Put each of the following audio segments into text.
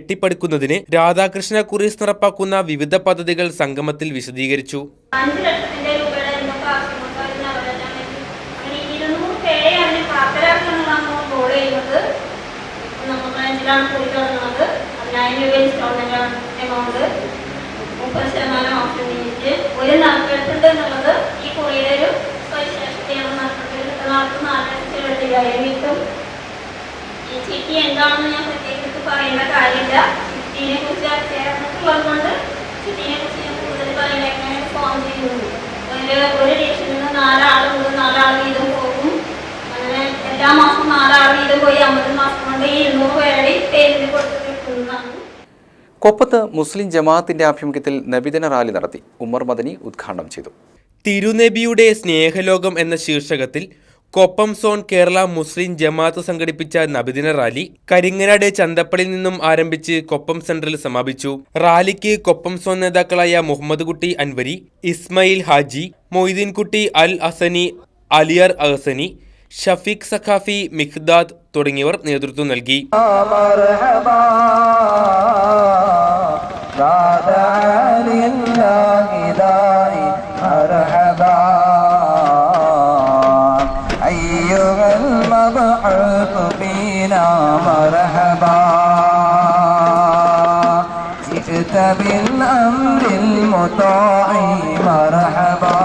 കെട്ടിപ്പടുക്കുന്നതിന് രാധാകൃഷ്ണ കുറീസ് നടപ്പാക്കുന്ന വിവിധ പദ്ധതികൾ സംഗമത്തിൽ വിശദീകരിച്ചു. 5 ലക്ഷത്തിന്റെ രൂപയുടെ എമൗണ്ട് 30% ഓപ്ഷൻ ചെയ്തിട്ട് ഒരു നറുക്കെടുപ്പുണ്ട് എന്നുള്ളത് ഈ കുറിയുടെ ഒരു സവിശേഷതയാണ്. നറുക്കെടുപ്പ് 4,00,000 കിട്ടും. ഈ ചിട്ടി എന്താണെന്ന് ഞാൻ പ്രത്യേകിച്ച് പറയേണ്ട കാര്യമില്ല. ചിട്ടിനെ കുറിച്ച് ചേർന്നിട്ടുള്ളത് കൊണ്ട് ചിട്ടിനെ കുറിച്ച് ഞാൻ കൂടുതൽ പറയേണ്ട എങ്ങനെയാണ് ഫോം ചെയ്യുന്നത്. ഒരു ഡിവിഷനിൽ നിന്ന് 4 ആൾ മുതൽ 4 ആൾ വീതം പോകും. അങ്ങനെ എല്ലാ മാസവും 4 ആൾ വീതം പോയി 50 മാസം കൊണ്ട് 200 പേരുടെ പേരിന് കൊടുത്ത് കിട്ടുന്നതാണ്. കൊപ്പത്ത് മുസ്ലിം ജമാഅത്തിന്റെ ആഭിമുഖ്യത്തിൽ നബിദിന റാലി നടത്തി. ഉമർ മദനി ഉദ്ഘാടനം ചെയ്തു. തിരുനബിയുടെ സ്നേഹലോകം എന്ന ശീർഷകത്തിൽ കൊപ്പം സോൺ കേരള മുസ്ലിം ജമാഅത്ത് സംഘടിപ്പിച്ച നബിദിന റാലി കരിങ്ങനാട് ചന്തപ്പടിയിൽ നിന്നും ആരംഭിച്ച് കൊപ്പം സെന്ററിൽ സമാപിച്ചു. റാലിക്ക് കൊപ്പം സോൺ നേതാക്കളായ മുഹമ്മദ് കുട്ടി അൻവരി, ഇസ്മായിൽ ഹാജി, മൊയ്തീൻകുട്ടി അൽ ഹസനി, അലിയാർ അഹസനി, ഷഫീഖ് സഖാഫി, മിഖ്ദാദ് തുടങ്ങിയവർ നേതൃത്വം നൽകി. بالأمر المطاع مرحبا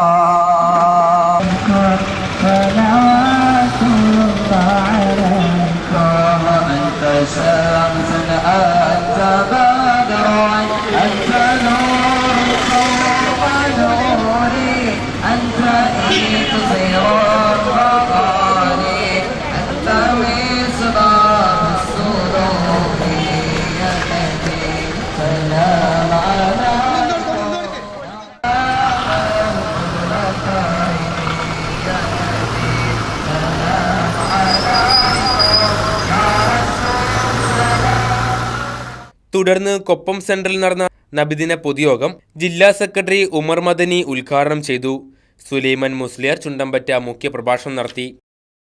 صلوات الله عليك أنت شمس أنت بدر أنت نور فوق نوري أنت إكسير الرغاني أنت مصباح السرور يا نبي سلام عليك. തുടർന്ന് കൊപ്പം സെന്ററിൽ നടന്ന നബിദിന പൊതുയോഗം ജില്ലാ സെക്രട്ടറി ഉമർ മദനി ഉദ്ഘാടനം ചെയ്തു. സുലൈമാൻ മുസ്ലിയാർ ചുണ്ടമ്പറ്റ മുഖ്യപ്രഭാഷണം നടത്തി.